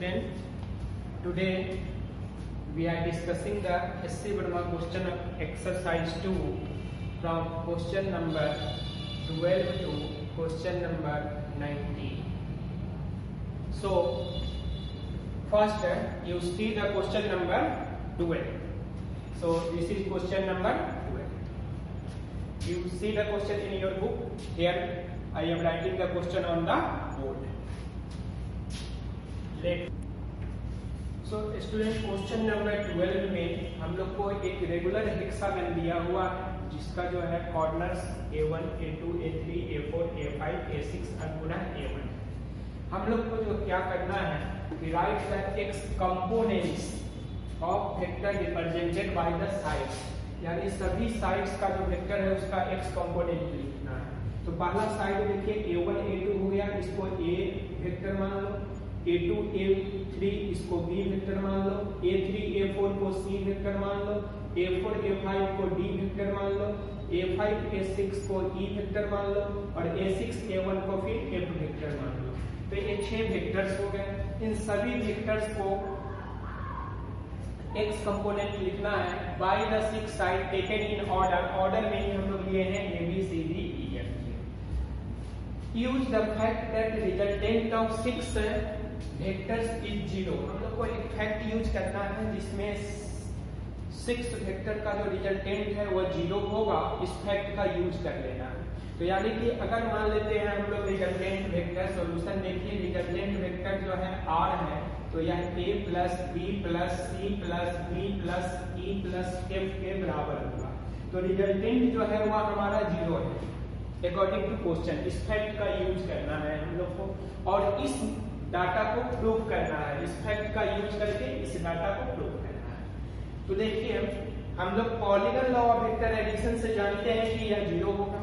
student, today we are discussing the SC Burma question of exercise 2 from question number 12 to question number 19. So first you see the question number 12. So this is question number 12. You see the question in your book. Here I am writing the question on the board. So student question number 12 में हम लोग को एक regular hexagon दिया हुआ है जिसका जो है corners A1, A2, A3, A4, A5, A6 और पुनः A1। हम लोग को जो क्या करना है, right the x components of vector represented by the sides, यानी सभी साइड्स का जो वेक्टर है उसका x कंपोनेंट लिखना है। तो पहला साइड देखिए A1, A2 हो गया, इसको A वेक्टर मान लो, A2, A3 इसको B वेक्टर मान लो, A3, A4 को C वेक्टर मान लो, A4, A5 को D वेक्टर मान लो, A5, A6 को E वेक्टर मान लो और A6, A1 को फिर F वेक्टर मान लो। तो ये 6 वेक्टर्स हो गए। इन सभी वेक्टर्स को x कंपोनेंट लिखना है by the 6 side taken in order. Order में ही हम लोग लिए हैं A B C D E F। Use the fact that resultant of 6 vectors is 0। हम लोग को एक फैक्ट यूज करना है जिसमें 6 वेक्टर का जो रिजल्टेंट है वो 0 होगा। इस फैक्ट का यूज कर लेना है। तो यानी कि अगर मान लेते हैं हम लोग रिजल्टेंट वेक्टर, सॉल्यूशन देखिए, रिजल्टेंट वेक्टर जो है R है, तो यह A plus B plus C plus B plus E plus F के बराबर होगा। तो रिजल्टेंट जो है वह हमारा 0 है अकॉर्डिंग टू क्वेश्चन। इस फैक्ट का यूज करना है हम लोग को और इस डाटा को प्रूव करना है। इस फैक्ट का यूज करके इस डाटा को प्रूव करना है। तो देखिए हम लोग polygon law of vector addition से जानते हैं कि यह 0 होगा।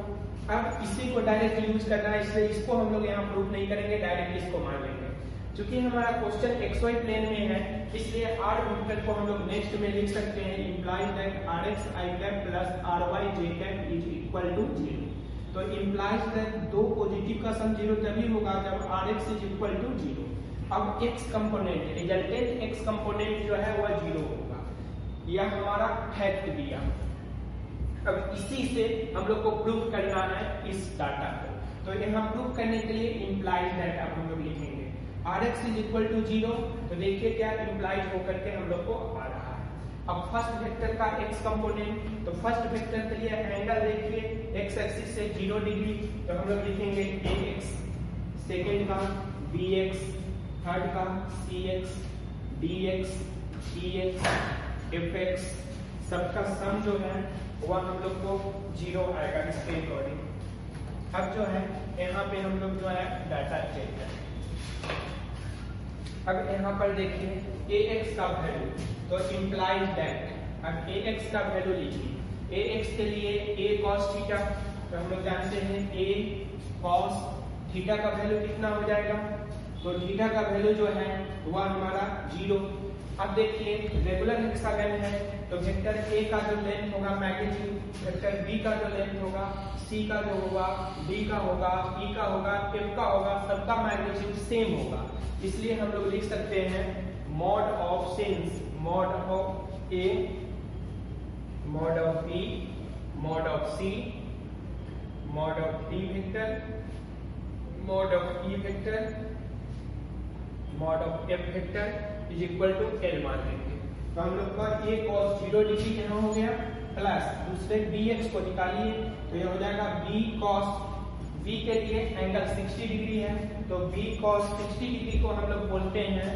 अब इसी को डायरेक्ट यूज करना है, इसलिए इसको हम लोग यहाँ प्रूव नहीं करेंगे, डायरेक्ट इसको मान लेंगे। क्योंकि हमारा क्वेश्चन XY प्लेन में है, इसलिए R वेक्टर को हम लोग नेक्स्ट में लिख सकते हैं, implies that Rx I cap plus Ry J cap is equal to 0। तो इंप्लाइज दैट दो पॉजिटिव का सम 0 तभी होगा जब Rx इज इक्वल टू 0। अब x component, resultant x component जो है वह 0 होगा। यह हमारा फैक्ट दिया। अब इसी से हम लोग को प्रूव करना है इस डाटा को। तो यहाँ प्रूव करने के लिए इंप्लाइज दैट अब हम लोग लिखेंगे Rx इज इक्वल टू 0। तो देखिए क्या इंप्लाइज होकर के हम लोग को आ रहा है। अब फर्स्ट वेक्टर का x कंपोनेंट, तो फर्स्ट वेक्टर के लिए एंगल देखिए x एक्सिस से 0 डिग्री, तो हम लोग लिखेंगे ax, सेकेंड का bx, थर्ड का cx, dx, ex, fx, सबका सम जो है वह हम लोग को 0 आएगा इसके अकॉर्डिंग। अब जो है यहाँ पे हम लोग जो है डाटा चेक करें। अब यहाँ पर देखिए ax का वैल्यू, तो इंप्लाइज दैट अब ax का वैल्यू लिखिए। ax के लिए a cos थीटा, तो हम लोग जानते हैं a cos थीटा का वैल्यू कितना हो जाएगा, तो थीटा का वैल्यू जो है वह हमारा 0। अब देखिए रेगुलर हेक्सागन है, तो वेक्टर a का जो लेंथ होगा मैग्नीट्यूड, वेक्टर b का जो लेंथ होगा, c का जो होगा, d का होगा, e का होगा, f का होगा, सबका मैग्नीट्यूड सेम होगा। इसलिए हम लोग लिख सकते हैं mod of since mod of a, mod of b, mod of c, mod of d vector, mod of e vector, mod of f vector is equal to L मान लेंगे। तो हम लोग का a cos 0 डिग्री यहाँ हो गया, plus दूसरे bx को निकालिए, तो यह हो जाएगा b cos, b के लिए एंगल 60 डिग्री है, तो b cos 60 डिग्री को हम लोग बोलते हैं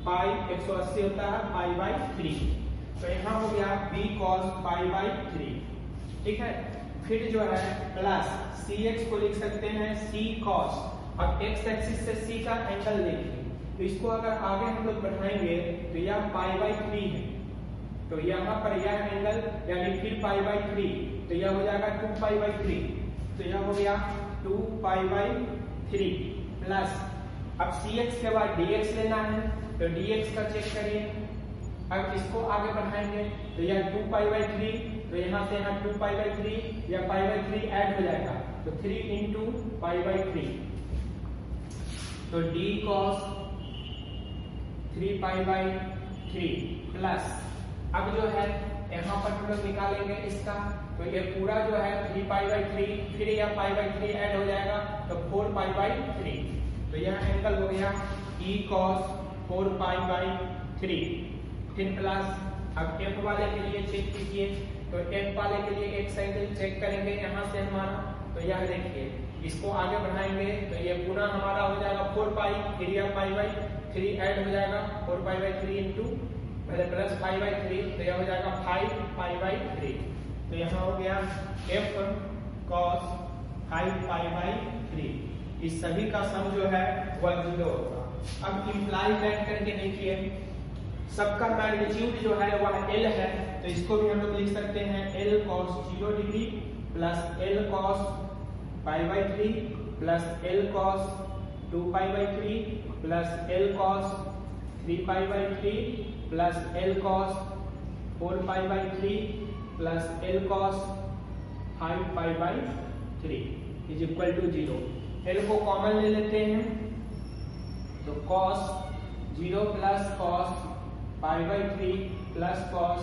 पाई, 180 होता है पाई बाई 3। तो यहाँ हो गया b cos पाई बाई 3, ठीक है। फिर जो है प्लस cx को लिख सकते हैं c cos। अब x एक्सिस से c का एंगल देखिए, तो इसको अगर आगे हम लोग बढ़ाएंगे तो यह पाई बाई 3 है, तो यहाँ पर यह एंगल यानी फिर पाई बाई 3, तो यह हो जाएगा 2 पाई बाई 3, तो यह हो गया 2 पाई बाई 3 प्लस अब cx के बाद dx लेना है, तो dx का चेक करिए। अब इसको आगे बढ़ाएंगे तो यह 2 पाई बाई 3, तो यहाँ से यहाँ 2 पाई बाई 3 या पाई बाई 3 ऐड हो जाएगा, तो 3 इंटू पाई बाई 3, तो d cos 3π/3 प्लस, अब जो है यहाँ पर हम लोग निकालेंगे इसका, तो ये पूरा जो है 3π/3, फिर यह π/3 ऐड हो जाएगा तो 4π/3, तो यह एंगल हो गया E cos 4π/3, फिर प्लस। अब F वाले के लिए चेक कीजिए, तो F वाले के लिए एक एंगल चेक करेंगे यहाँ से हमारा, तो यह देखिए इसको आगे बढ़ाएंगे तो ये पूरा हमारा हो जाएगा 4π, फिर यह π/3 ऐड हो जाएगा 4π/3 इंटू पहले प्लस π/3, तो यह हो जाएगा 5π/3, तो यहाँ हो गया F cos 5π/3। इस सभी का सम जो है वह 0 होगा। अब इम्प्लाई ऐड करके देखिए, सबका मैग्नीट्यूड जो है वह L है, तो इसको भी हम लोग लिख सकते हैं L cos 0 degree plus L cos π/3 plus L cos 2π/3 plus L cos 3π/3 plus L cos 4π/3 plus L cos 5π/3 is equal to 0। L को कॉमन ले लेते हैं, तो cos 0 plus cos π/3 plus cos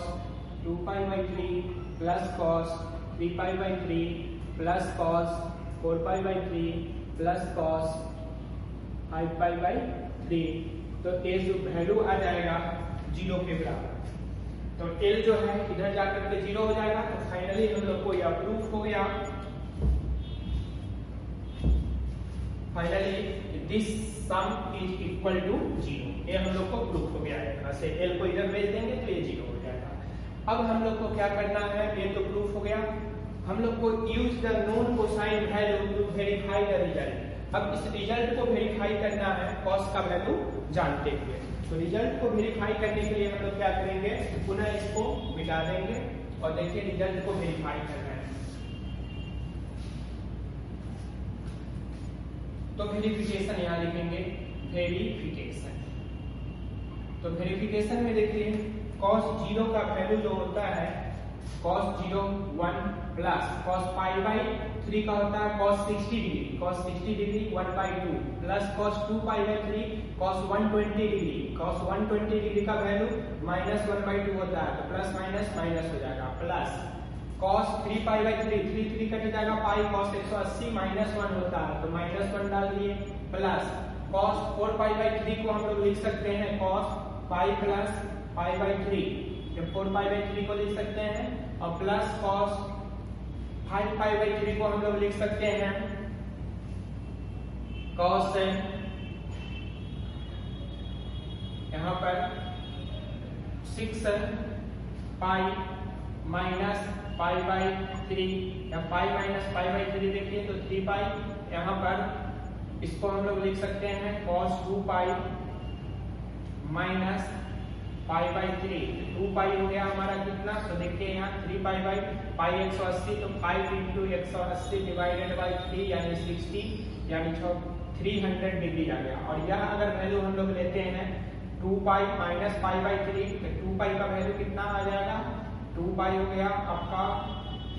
2π/3 plus cos 3π/3 plus cos 4π/3 plus cos 5π/3, तो ये जो value आ जाएगा 0 के बराबर। तो L जो है इधर जाकर के 0 हो जाएगा, तो फाइनली हम लोग को यह प्रूफ हो गया। Finally this sum is equal to 0, ये हम लोग को प्रूफ हो गया है। यहाँ से L को इधर भेज देंगे तो ये 0 हो जाएगा। अब हम लोग को क्या करना है, ये तो प्रूफ हो गया, हम लोग को use the known cosine value to verify the result. अब इस रिजल्ट को वेरीफाई करना है कॉस का वैल्यू जानते हुए, तो रिजल्ट को वेरीफाई करने के लिए हम लोग क्या करेंगे, पुनः इसको मिटा देंगे और देखिए रिजल्ट को वेरीफाई करना है। तो वेरिफिकेशन यहाँ लिखेंगे वेरिफिकेशन। तो वेरिफिकेशन में देखिए cos 0 का वैल्यू जो होता है cos 0 1 प्लस cos π/3 का होता है cos 60 degree 1/2 plus cos 2π/3 cos 120 degree का वैल्यू -1/2 होता है, तो प्लस माइनस माइनस हो जाएगा, प्लस cos 3π/3 कट जाएगा पाई cos 180 -1 होता है, तो -1 डाल दिए, प्लस cos 4π/3 को हम लोग लिख सकते हैं cos π प्लस π/3, 4π/3 को लिख सकते हैं, और प्लस cos 5π/3 को हम लोग लिख सकते हैं cos, यहाँ पर 6π माइनस π/3 या π माइनस π/3 देखिए तो 3π, यहाँ पर इसको हम लोग लिख सकते हैं cos 2π माइनस π/3, 2π हो गया हमारा कितना, तो देखिए यहाँ 3π/π 180, तो 5 इंटू 180 डिवाइडेड बाई 3 यानी 60 यानी 300 डिग्री आ गया। और यह अगर वैल्यू हम लोग लेते हैं 2π माइनस π/3, तो 2π का वैल्यू कितना आ जाएगा, 2π हो गया आपका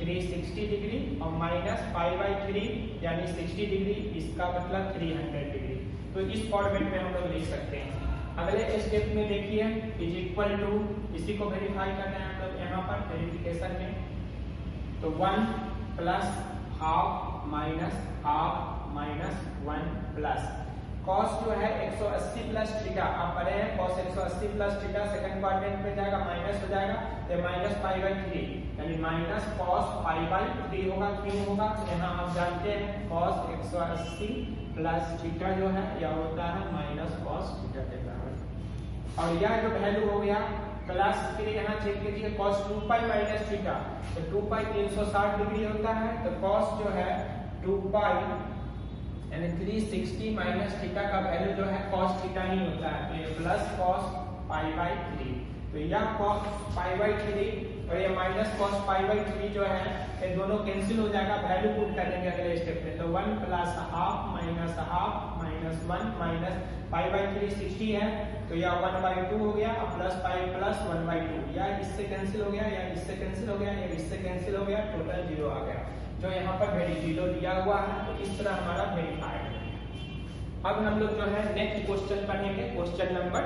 360 डिग्री और माइनस π/3 यानी 60 डिग्री, इसका मतलब 300 डिग्री। तो इस फॉर्मेट में हम लोग लिख सकते हैं। अगले स्टेप में देखिए इज इक्वल टू, इसी को वेरीफाई करना है हम लोग यहाँ पर वेरिफिकेशन में, तो 1 plus half minus 1 plus cos जो है 180 प्लस थीटा, आप पढ़े हैं cos 180 plus theta second quadrant में जाएगा माइनस हो जाएगा, तो माइनस π/3 यानी माइनस cos π/3 होगा, क्यों होगा, यहाँ हम जानते हैं cos 180 प्लस थीटा जो है यह होता है माइनस cos थीटा के बराबर। और यह जो वैल्यू हो गया प्लस, फिर यहाँ चेक कीजिए cos 2π माइनस थीटा, तो 2π 360 डिग्री होता है, तो cos जो है 2π यानी 360 माइनस थीटा का वैल्यू जो है cos थीटा ही होता है, तो ये प्लस cos π/3, तो यह cos π/3 और ये माइनस cos π/3 जो है ये दोनों कैंसिल हो जाएगा, वैल्यू पुट करेंगे अगले स्टेप में, तो 1 प्लस हाफ माइनस 1 माइनस π/3 60 है, तो यह 1/2 हो गया, प्लस π प्लस 1/2, या इससे कैंसिल हो गया, या इससे कैंसिल हो गया, या इससे कैंसिल हो गया, टोटल 0 आ गया, जो यहाँ पर 0 दिया हुआ है, तो इस तरह हमारा वेरीफाइड है। अब हम लोग जो है नेक्स्ट क्वेश्चन पढ़ेंगे, क्वेश्चन नंबर